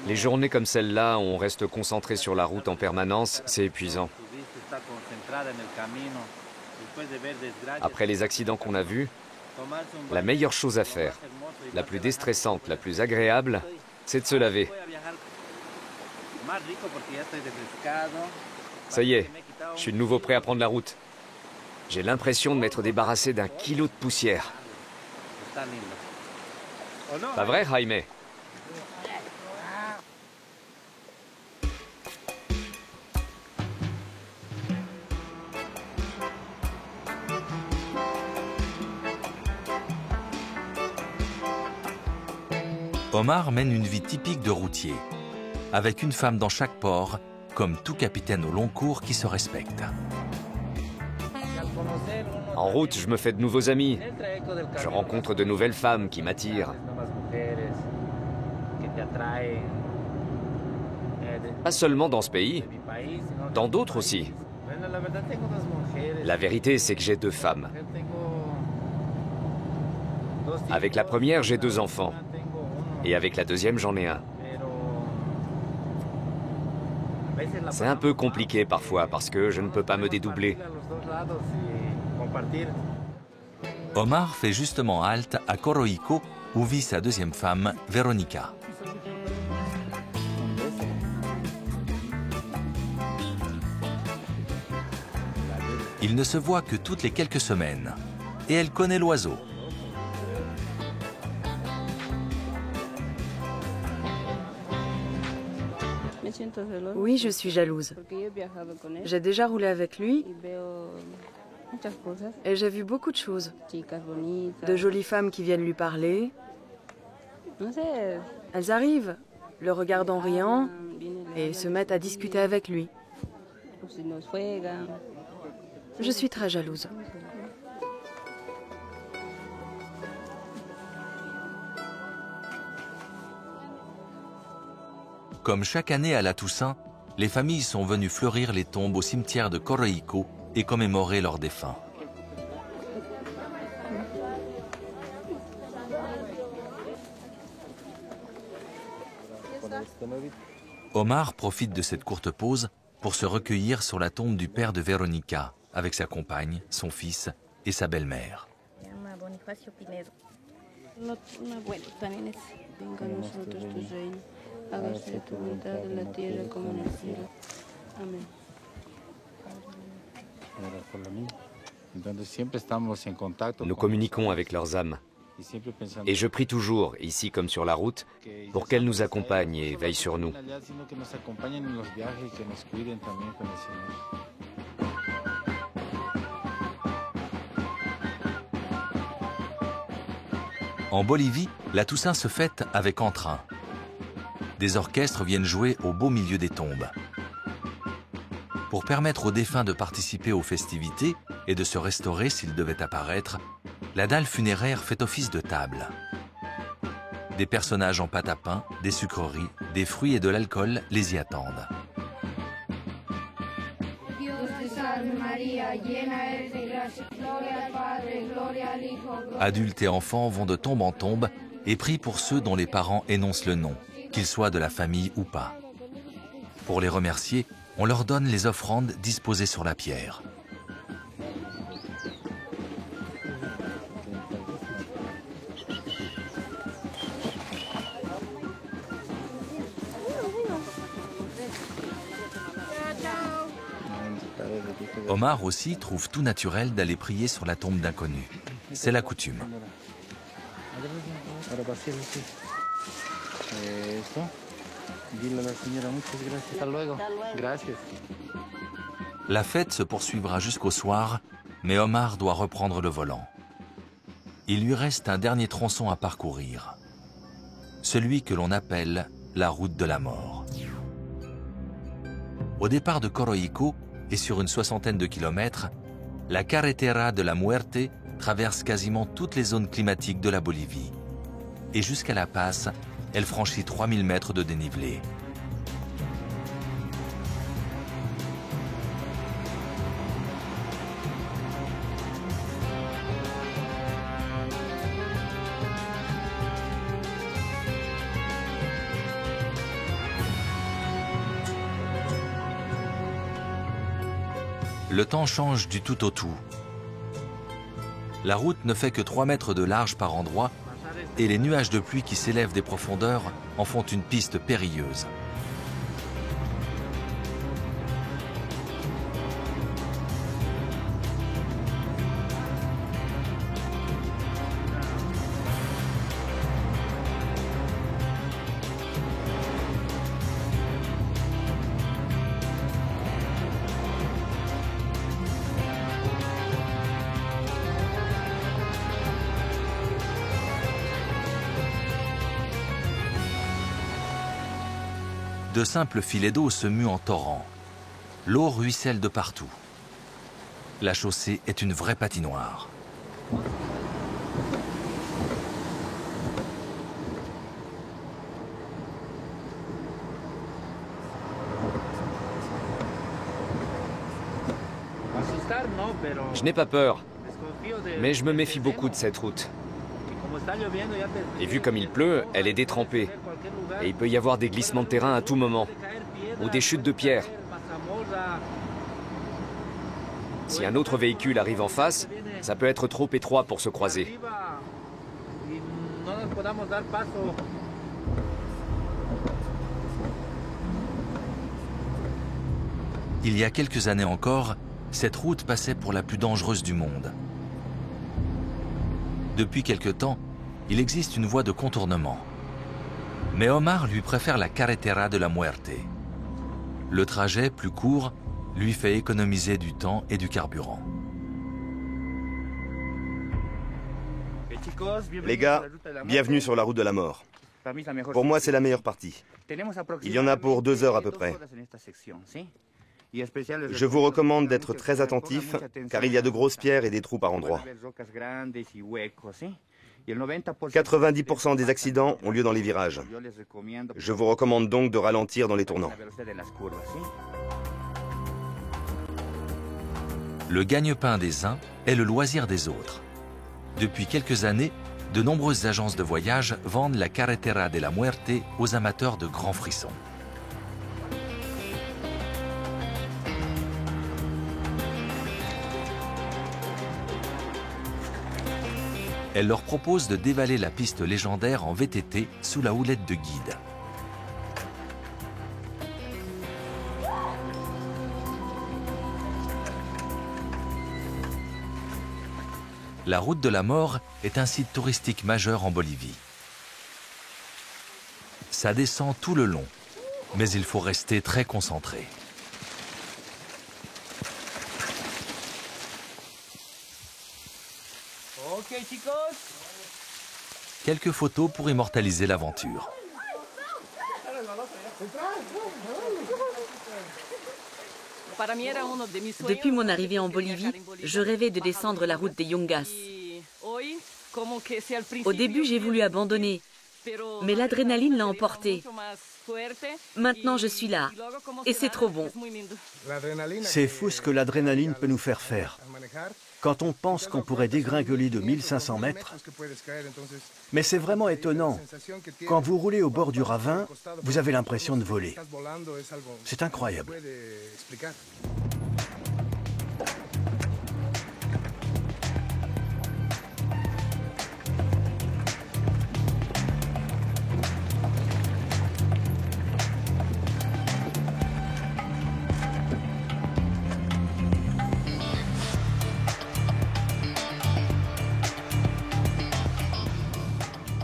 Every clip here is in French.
Les journées comme celle-là, où on reste concentré sur la route en permanence, c'est épuisant. Après les accidents qu'on a vus, la meilleure chose à faire, la plus déstressante, la plus agréable, c'est de se laver. Ça y est, je suis de nouveau prêt à prendre la route. J'ai l'impression de m'être débarrassé d'1 kilo de poussière. Pas vrai, Jaime? Omar mène une vie typique de routier, avec une femme dans chaque port, comme tout capitaine au long cours qui se respecte. En route, je me fais de nouveaux amis. Je rencontre de nouvelles femmes qui m'attirent. Pas seulement dans ce pays, dans d'autres aussi. La vérité, c'est que j'ai 2 femmes. Avec la première, j'ai 2 enfants. Et avec la deuxième, j'en ai 1. C'est un peu compliqué parfois parce que je ne peux pas me dédoubler. Omar fait justement halte à Coroico, où vit sa deuxième femme, Veronica. Il ne se voit que toutes les quelques semaines. Et elle connaît l'oiseau. Oui, je suis jalouse. J'ai déjà roulé avec lui et j'ai vu beaucoup de choses. De jolies femmes qui viennent lui parler. Elles arrivent, le regardent en riant et se mettent à discuter avec lui. Je suis très jalouse. Comme chaque année à la Toussaint, les familles sont venues fleurir les tombes au cimetière de Coroico et commémorer leurs défunts. Omar profite de cette courte pause pour se recueillir sur la tombe du père de Veronica, avec sa compagne, son fils et sa belle-mère. Nous communiquons avec leurs âmes. Et je prie toujours, ici comme sur la route, pour qu'elles nous accompagnent et veillent sur nous. En Bolivie, la Toussaint se fête avec entrain. Des orchestres viennent jouer au beau milieu des tombes. Pour permettre aux défunts de participer aux festivités et de se restaurer s'ils devaient apparaître, la dalle funéraire fait office de table. Des personnages en pâte à pain, des sucreries, des fruits et de l'alcool les y attendent. Adultes et enfants vont de tombe en tombe et prient pour ceux dont les parents énoncent le nom, qu'ils soient de la famille ou pas. Pour les remercier, on leur donne les offrandes disposées sur la pierre. Omar aussi trouve tout naturel d'aller prier sur la tombe d'inconnus. C'est la coutume. La fête se poursuivra jusqu'au soir, mais Omar doit reprendre le volant. Il lui reste un dernier tronçon à parcourir, celui que l'on appelle la route de la mort. Au départ de Coroico, et sur une 60aine de kilomètres, la Carretera de la Muerte traverse quasiment toutes les zones climatiques de la Bolivie. Et jusqu'à La Paz, elle franchit 3000 mètres de dénivelé. Le temps change du tout au tout. La route ne fait que 3 mètres de large par endroit et les nuages de pluie qui s'élèvent des profondeurs en font une piste périlleuse. De simples filets d'eau se muent en torrents. L'eau ruisselle de partout. La chaussée est une vraie patinoire. Je n'ai pas peur, mais je me méfie beaucoup de cette route. Et vu comme il pleut, elle est détrempée. Et il peut y avoir des glissements de terrain à tout moment, ou des chutes de pierres. Si un autre véhicule arrive en face, ça peut être trop étroit pour se croiser. Il y a quelques années encore, cette route passait pour la plus dangereuse du monde. Depuis quelque temps, il existe une voie de contournement. Mais Omar lui préfère la carretera de la muerte. Le trajet, plus court, lui fait économiser du temps et du carburant. Les gars, bienvenue sur la route de la mort. Pour moi, c'est la meilleure partie. Il y en a pour 2 heures à peu près. Je vous recommande d'être très attentif, car il y a de grosses pierres et des trous par endroits. 90% des accidents ont lieu dans les virages. Je vous recommande donc de ralentir dans les tournants. Le gagne-pain des uns est le loisir des autres. Depuis quelques années, de nombreuses agences de voyage vendent la carretera de la muerte aux amateurs de grands frissons. Elle leur propose de dévaler la piste légendaire en VTT sous la houlette de guides. La route de la mort est un site touristique majeur en Bolivie. Ça descend tout le long, mais il faut rester très concentré. Quelques photos pour immortaliser l'aventure. Depuis mon arrivée en Bolivie, je rêvais de descendre la route des Yungas. Au début, j'ai voulu abandonner, mais l'adrénaline l'a emporté. Maintenant, je suis là, et c'est trop bon. C'est fou ce que l'adrénaline peut nous faire faire. Quand on pense qu'on pourrait dégringoler de 1500 mètres, mais c'est vraiment étonnant. Quand vous roulez au bord du ravin, vous avez l'impression de voler. C'est incroyable.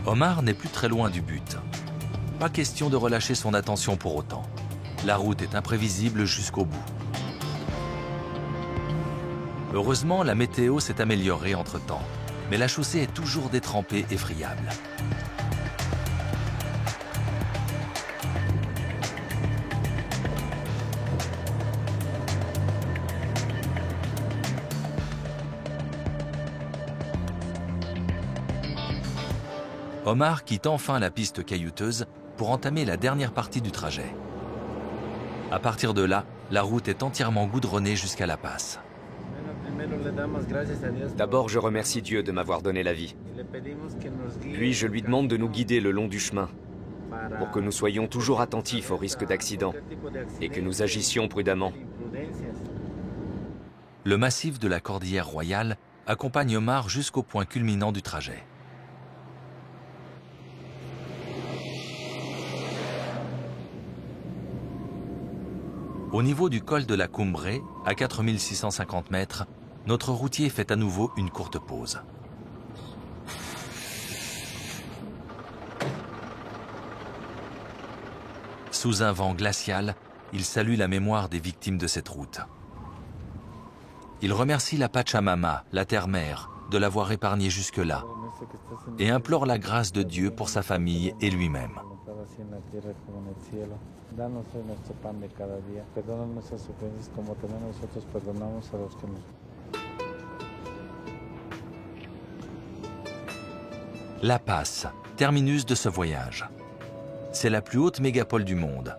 Omar n'est plus très loin du but. Pas question de relâcher son attention pour autant. La route est imprévisible jusqu'au bout. Heureusement, la météo s'est améliorée entre-temps, mais la chaussée est toujours détrempée et friable. Omar quitte enfin la piste caillouteuse pour entamer la dernière partie du trajet. À partir de là, la route est entièrement goudronnée jusqu'à La Paz. D'abord, je remercie Dieu de m'avoir donné la vie. Puis, je lui demande de nous guider le long du chemin, pour que nous soyons toujours attentifs aux risques d'accident et que nous agissions prudemment. Le massif de la Cordillère Royale accompagne Omar jusqu'au point culminant du trajet. Au niveau du col de la Cumbre, à 4650 mètres, notre routier fait à nouveau une courte pause. Sous un vent glacial, il salue la mémoire des victimes de cette route. Il remercie la Pachamama, la terre-mère, de l'avoir épargné jusque-là et implore la grâce de Dieu pour sa famille et lui-même. La Paz, terminus de ce voyage. C'est la plus haute mégapole du monde,